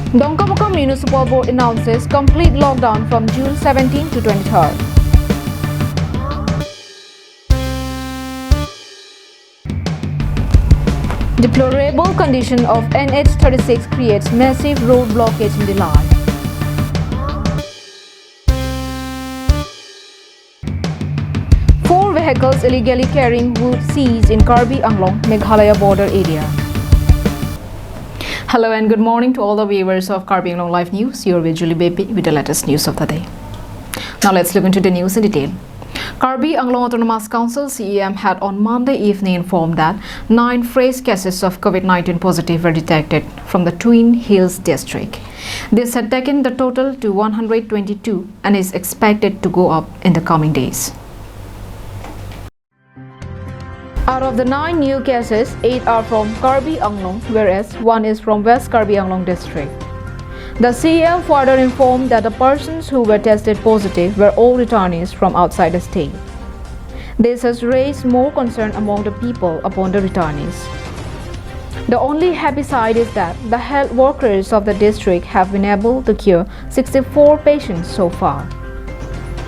Dongkamuka Municipal Board announces complete lockdown from June 17 to 23rd. Deplorable condition of NH36 creates massive road blockage in Delhi. Four vehicles illegally carrying wood seized in Karbi Anglong, Meghalaya border area. Hello and good morning to all the viewers of Karbi Anglong Live News. You're with Julie Baby with the latest news of the day. Now let's look into the news in detail. Karbi Anglong Autonomous Council CEM had on Monday evening informed that 9 fresh cases of COVID-19 positive were detected from the Twin Hills district. This had taken the total to 122 and is expected to go up in the coming days. Out of the 9 new cases, 8 are from Karbi Anglong, whereas 1 is from West Karbi Anglong district. The CEM further informed that the persons who were tested positive were all returnees from outside the state. This has raised more concern among the people upon the returnees. The only happy side is that the health workers of the district have been able to cure 64 patients so far.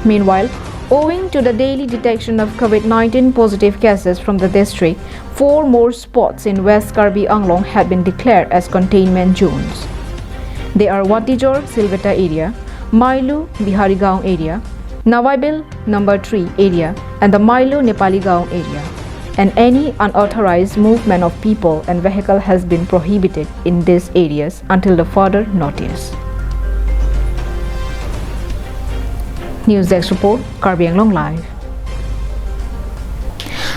Meanwhile, owing to the daily detection of COVID-19 positive cases from the district, 4 more spots in West Karbi Anglong had been declared as containment zones. They are Watijor Silveta area, Mailu Biharigaon area, Nawaibil No. 3 area and the Mailu Nepaligaon area. And any unauthorized movement of people and vehicle has been prohibited in these areas until the further notice. News Desk Report, Karbi Anglong Live.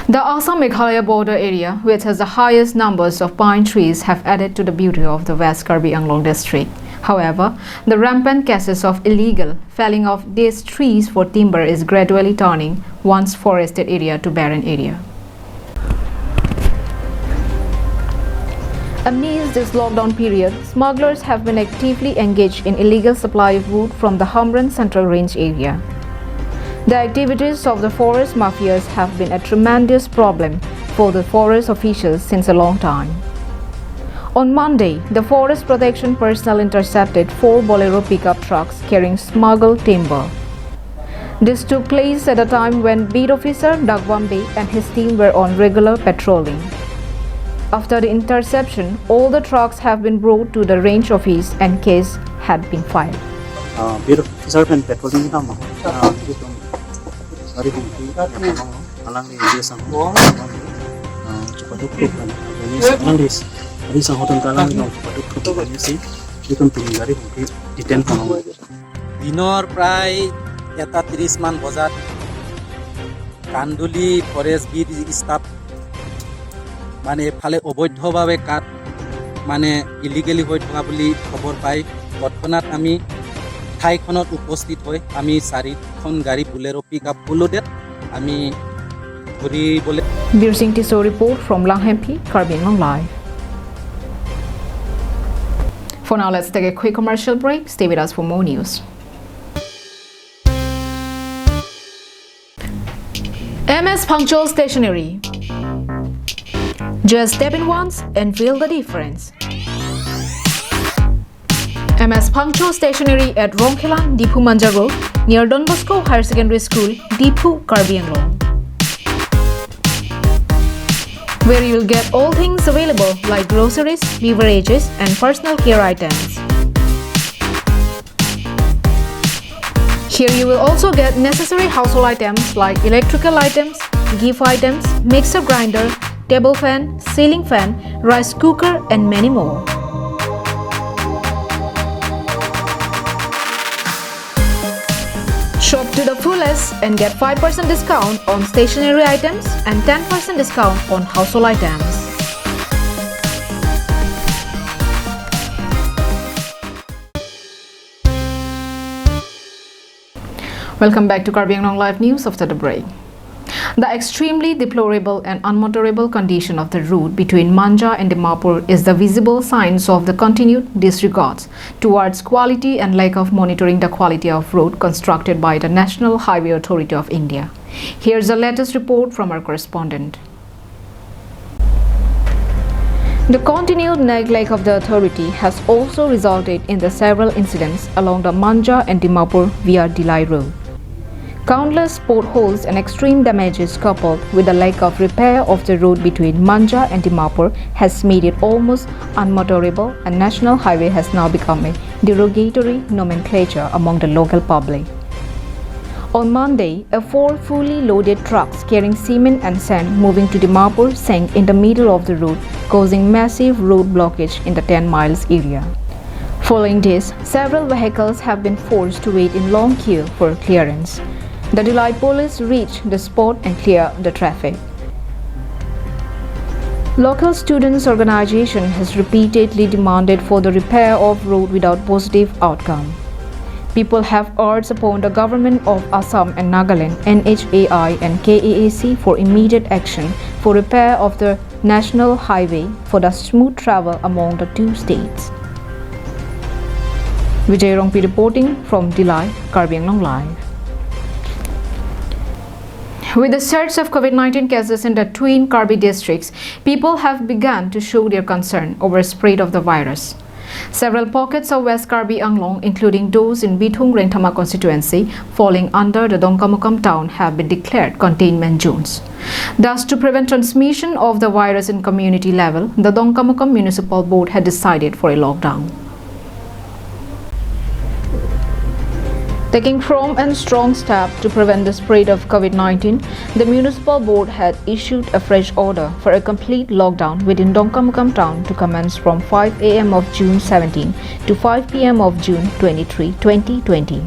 The Assam-Meghalaya border area, which has the highest numbers of pine trees, have added to the beauty of the West Karbi Anglong district. However, the rampant cases of illegal felling of these trees for timber is gradually turning once forested area to barren area. Amidst this lockdown period, smugglers have been actively engaged in illegal supply of wood from the Hamran Central Range area. The activities of the forest mafias have been a tremendous problem for the forest officials since a long time. On Monday, the forest protection personnel intercepted 4 Bolero pickup trucks carrying smuggled timber. This took place at a time when beat officer Dagwambe and his team were on regular patrolling. After the interception, all the trucks have been brought to the range office and case had been filed. Beat officer and patrolling nama. Sorry, alang di dia sang cepat dukuk kan. Ini alang di sang hotel kalang di cepat dukuk kan sih. Itu tinggal dari mungkin di tempat nama. দিনৰ প্ৰায় ৩১ মান বজাত কান্দুলি forest beat staff মানে এফালে অবৈধভাৱে কাঠ মানে illegally হৈ থকা বুলি খবৰ পাই তৎক্ষণাৎ আমি ঠাইখনত উপস্থিত হৈ আমি 4খন গাড়ী বুলেৰো পিকআপ লোডেড আমি ধৰিবলৈ Dear Singh Tiso report from Langhampi, Karbi Anglong Live. For now, let's take a quick commercial break. Stay with us for more news. MS Punctual Stationery. Just step in once and feel the difference. MS Punctual Stationery at Rongkhelan, Dipu Manja Road, near Don Bosco Higher Secondary School, Dipu, Karbi Anglong. Where you'll get all things available like groceries, beverages, and personal care items. Here you will also get necessary household items like electrical items, gift items, mixer grinder, table fan, ceiling fan, rice cooker, and many more. Shop to the fullest and get 5% discount on stationery items and 10% discount on household items. Welcome back to Karbi Anglong Live News after the break. The extremely deplorable and unmotorable condition of the route between Manja and Dimapur is the visible signs of the continued disregards towards quality and lack of monitoring the quality of road constructed by the National Highway Authority of India. Here's the latest report from our correspondent. The continued neglect of the authority has also resulted in the several incidents along the Manja and Dimapur via Dilai road. Countless potholes and extreme damages coupled with the lack of repair of the road between Manja and Dimapur has made it almost unmotorable, and national highway has now become a derogatory nomenclature among the local public. On Monday, a 4 fully loaded trucks carrying cement and sand moving to Dimapur sank in the middle of the road, causing massive road blockage in the 10 miles area. Following this, several vehicles have been forced to wait in long queue for clearance. The Dilai police reached the spot and cleared the traffic. Local students' organization has repeatedly demanded for the repair of road without positive outcome. People have urged upon the government of Assam and Nagaland, NHAI and KAAC for immediate action for repair of the national highway for the smooth travel among the two states. Vijay Rongpi reporting from Dilai, Karbi Anglong Live. With the surge of COVID-19 cases in the twin Karbi districts, people have begun to show their concern over spread of the virus. Several pockets of West Karbi Anglong, including those in Bithung Rengthama constituency falling under the Dongkamukam town, have been declared containment zones. Thus, to prevent transmission of the virus in community level, the Dongkamukam Municipal Board had decided for a lockdown. Taking firm and strong steps to prevent the spread of COVID-19, the Municipal Board had issued a fresh order for a complete lockdown within Dongkamukam town to commence from 5 a.m. of June 17 to 5 p.m. of June 23, 2020.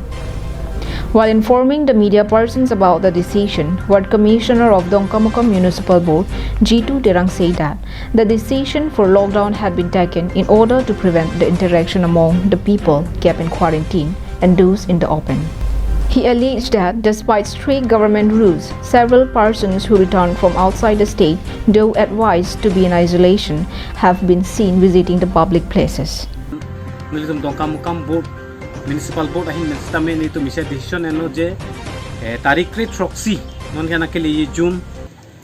While informing the media persons about the decision, Ward Commissioner of Dongkamukam Municipal Board, Jitu Terang, said that the decision for lockdown had been taken in order to prevent the interaction among the people kept in quarantine and those in the open. He alleged that despite strict government rules, several persons who returned from outside the state, though advised to be in isolation, have been seen visiting the public places. Nilitum Dongkamukam Board, Municipal Board ahin menstame nito misa decision eno je tarik krit troksi non kana ke liye June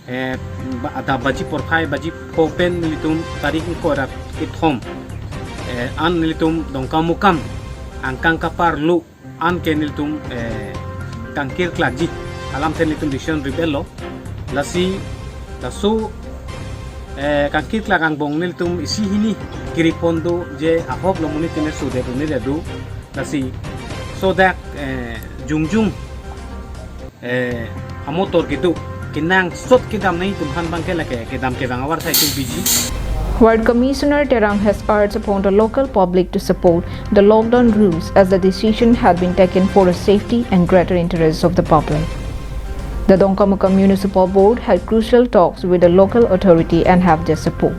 ada baji porkhai baji open nilitum tarik ko rak kithom an nilitum Dongkamukam angkang kapar lu an keniltum kangkir klajit alam teniltum decision rebello lasi tasu kangkir klagang bong niltum isi hini kiripondo je ahob lomuni tene sude runi redu lasi so that jungjung amotor gitu kinang sot kidam nai tumhan bangke lake kidam ke bangawar sai biji. Ward Commissioner Terang has urged upon the local public to support the lockdown rules as the decision had been taken for the safety and greater interests of the public. The Dongkamukam Municipal Board had crucial talks with the local authority and have their support.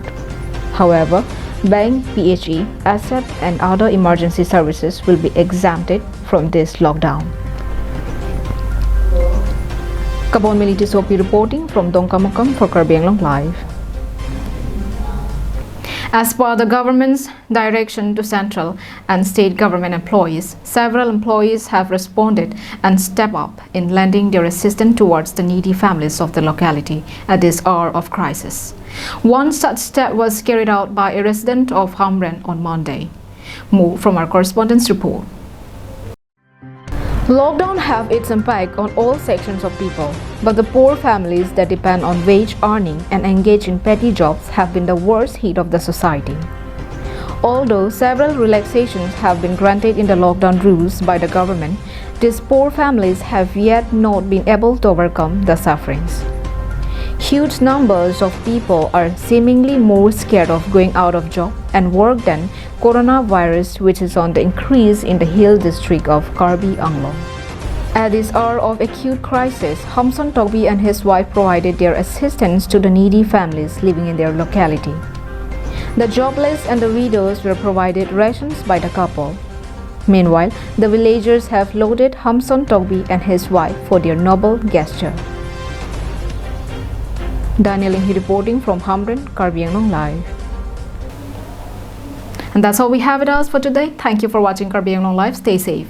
However, bank, PHE, ASAP and other emergency services will be exempted from this lockdown. Kabon Militi Sopi reporting from Dongkamukam for Karbi Anglong Live. As per the government's direction to central and state government employees, several employees have responded and stepped up in lending their assistance towards the needy families of the locality at this hour of crisis. One such step was carried out by a resident of Hamren on Monday. More from our correspondent's report. Lockdown have its impact on all sections of people, but the poor families that depend on wage earning and engage in petty jobs have been the worst hit of the society. Although several relaxations have been granted in the lockdown rules by the government, these poor families have yet not been able to overcome the sufferings. Huge numbers of people are seemingly more scared of going out of job and work than coronavirus, which is on the increase in the hill district of Karbi Anglong. At this hour of acute crisis, Hamson Togbi and his wife provided their assistance to the needy families living in their locality. The jobless and the widows were provided rations by the couple. Meanwhile, the villagers have lauded Hamson Togbi and his wife for their noble gesture. Daniel Inghi reporting from Hamren, Karbi Anglong Live. And that's all we have with us for today. Thank you for watching Karbi Anglong Live. Stay safe.